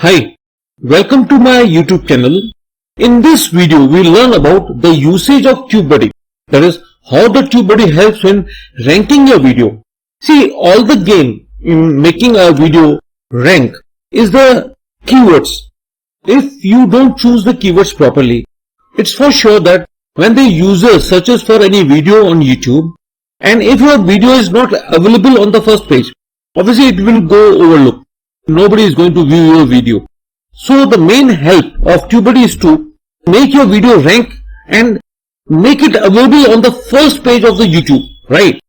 Hi, welcome to my YouTube channel. In this video, we'll learn about the usage of Tubebuddy. That is, how the Tubebuddy helps in ranking your video. See, all the game in making a video rank is the keywords. If you don't choose the keywords properly, it's for sure that when the user searches for any video on YouTube, and if your video is not available on the first page, obviously it will go overlooked. Nobody is going to view your video. So the main help of Tubebuddy is to make your video rank and make it available on the first page of the YouTube, right?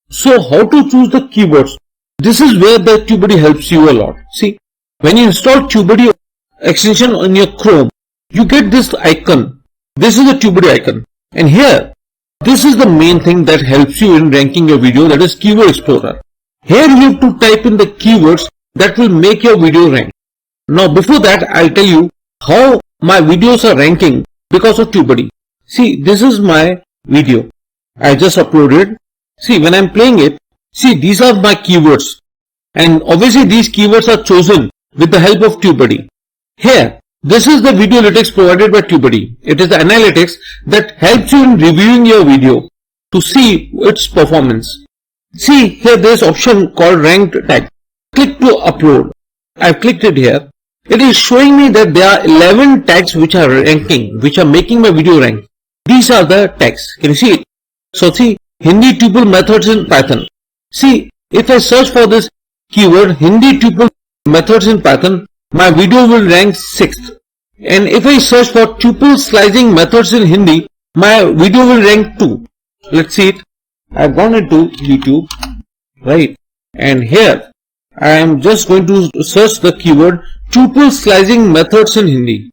So how to choose the keywords? This is where the Tubebuddy helps you a lot. See, when you install Tubebuddy extension on your Chrome, you get this icon. This is the Tubebuddy icon. And here, this is the main thing that helps you in ranking your video, that is Keyword Explorer. Here you have to type in the keywords that will make your video rank. Now before that, I'll tell you how my videos are ranking because of Tubebuddy. See, this is my video. I just uploaded. See, when I'm playing it, see, these are my keywords. And obviously these keywords are chosen with the help of Tubebuddy. Here, this is the video analytics provided by Tubebuddy. It is the analytics that helps you in reviewing your video to see its performance. See, here there is option called ranked tag. Click to upload. I've clicked it here. It is showing me that there are 11 tags which are ranking, which are making my video rank. These are the tags. Can you see it? So see, Hindi tuple methods in Python. See, if I search for this keyword, Hindi tuple methods in Python, my video will rank 6th. And if I search for tuple slicing methods in Hindi, my video will rank 2. Let's see it. I've gone into YouTube, right? And here, I am just going to search the keyword tuple slicing methods in Hindi.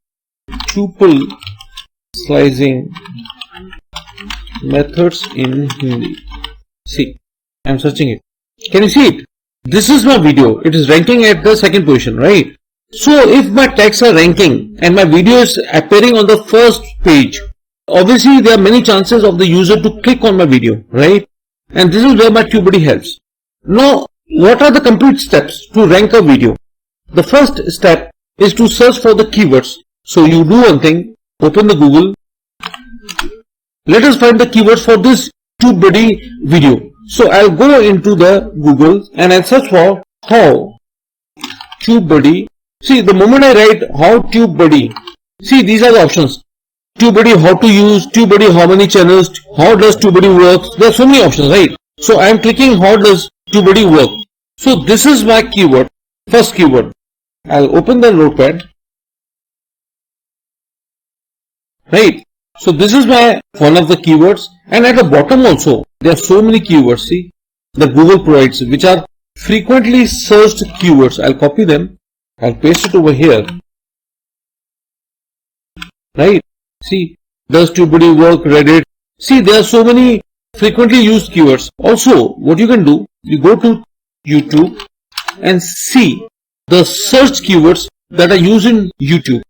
Tuple slicing methods in Hindi. See, I am searching it. Can you see it? This is my video. It is ranking at the second position, right? So if my tags are ranking and my video is appearing on the first page, obviously there are many chances of the user to click on my video, right? And this is where my Tubebuddy helps. Now, what are the complete steps to rank a video? The first step is to search for the keywords. So you do one thing, open the Google. Let us find the keywords for this Tubebuddy video. So I'll go into the Google and I'll search for how Tubebuddy. See, the moment I write how Tubebuddy, see, these are the options. Tubebuddy, how to use, Tubebuddy, how many channels, how does Tubebuddy work? There are so many options, right? So I am clicking how does Tubebuddy work. So this is my keyword, first keyword. I'll open the notepad. Right. So this is my one of the keywords, and at the bottom also there are so many keywords. See, the Google provides, which are frequently searched keywords. I'll copy them. I'll paste it over here. Right. See, does Tubebuddy work? Reddit. See, there are so many frequently used keywords. Also, what you can do, you go to YouTube and see the search keywords that are used in YouTube.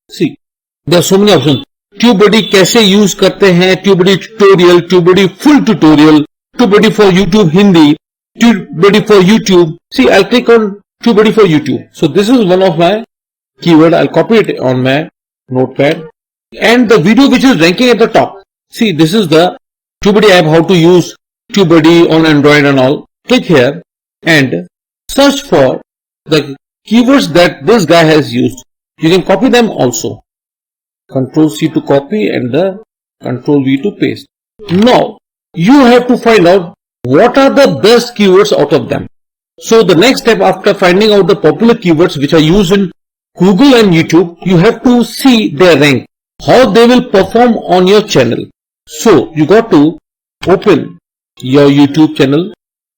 See, there are so many options. Tubebuddy कैसे use करते हैं, Tubebuddy tutorial, Tubebuddy full tutorial, Tubebuddy for YouTube Hindi, Tubebuddy for YouTube. See, I'll click on Tubebuddy for YouTube. So this is one of my keyword. I'll copy it on my notepad. And the video which is ranking at the top. See, this is the Tubebuddy app, how to use Tubebuddy on Android and all. Click here and search for the keywords that this guy has used. You can copy them also. Control C to copy and the Control V to paste. Now, you have to find out what are the best keywords out of them. So the next step after finding out the popular keywords which are used in Google and YouTube, you have to see their rank, how they will perform on your channel. So you got to open your YouTube channel.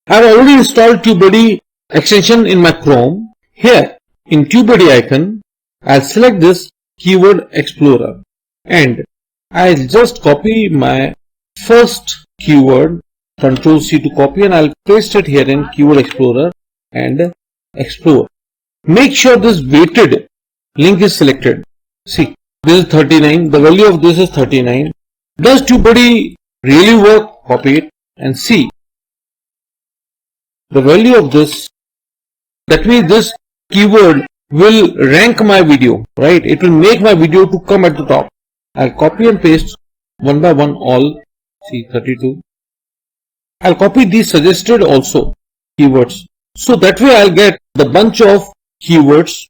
I have already installed Tubebuddy extension in my Chrome. Here in Tubebuddy icon, I'll select this Keyword Explorer and I'll just copy my first keyword, Control C to copy, and I'll paste it here in Keyword Explorer and explore. Make sure this weighted link is selected. See, this is 39. The value of this is 39. Does Tubebuddy really work? Copy it and see. The value of this that means this keyword will rank my video, right? It will make my video to come at the top. I'll copy and paste one by one all. See 32. I'll copy these suggested also keywords. So that way I'll get the bunch of keywords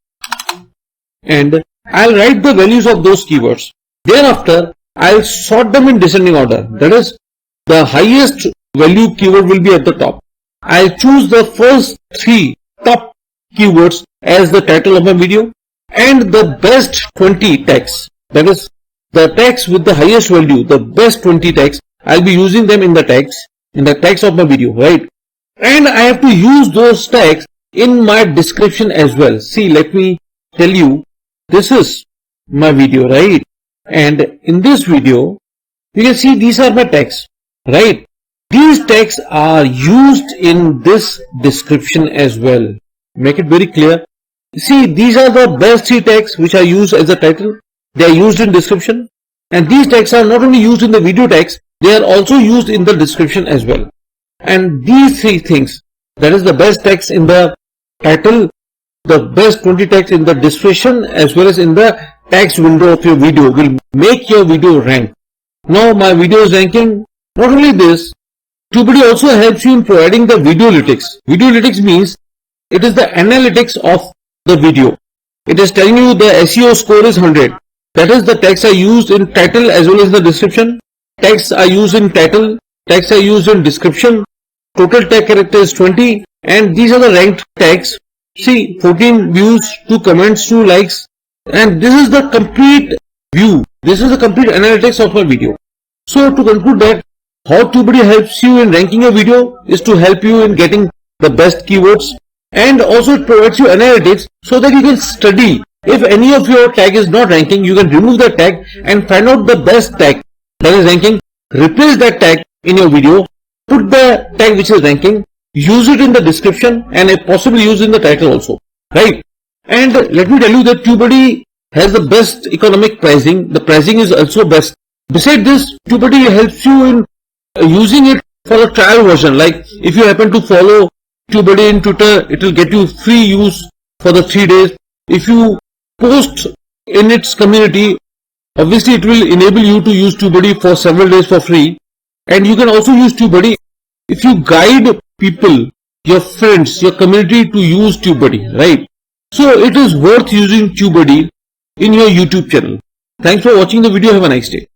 and I'll write the values of those keywords. Thereafter, I'll sort them in descending order. That is, the highest value keyword will be at the top. I'll choose the first 3 top keywords as the title of my video and the best 20 tags. That is, the tags with the highest value, the best 20 tags, I'll be using them in the tags of my video, right? And I have to use those tags in my description as well. See, let me tell you, this is my video, right? And in this video, you can see these are my tags, right? These tags are used in this description as well. Make it very clear. See, these are the best 3 tags which are used as a title. They are used in description. And these tags are not only used in the video tags, they are also used in the description as well. And these 3 things, that is the best tags in the title, the best 20 tags in the description as well as in the tags window of your video, will make your video rank. Now my video is ranking. Not only this, Tubebuddy also helps you in providing the videolytics. Videolytics means it is the analytics of the video. It is telling you the SEO score is 100. That is, the tags are used in title as well as the description. Tags are used in title, tags are used in description. Total tag character is 20 and these are the ranked tags. See, 14 views, 2 comments, 2 likes, and this is the complete view. This is the complete analytics of my video. So to conclude that, how Tubebuddy helps you in ranking a video is to help you in getting the best keywords, and also it provides you analytics so that you can study. If any of your tag is not ranking, you can remove that tag and find out the best tag that is ranking. Replace that tag in your video, put the tag which is ranking, use it in the description and if possible use in the title also, right? And let me tell you that Tubebuddy has the best economic pricing. The pricing is also best. Besides this, Tubebuddy helps you in using it for a trial version. Like if you happen to follow Tubebuddy in Twitter, it will get you free use for the 3 days. If you post in its community, obviously it will enable you to use Tubebuddy for several days for free. And you can also use Tubebuddy if you guide people, your friends, your community to use Tubebuddy, right? So it is worth using Tubebuddy in your YouTube channel. Thanks for watching the video. Have a nice day.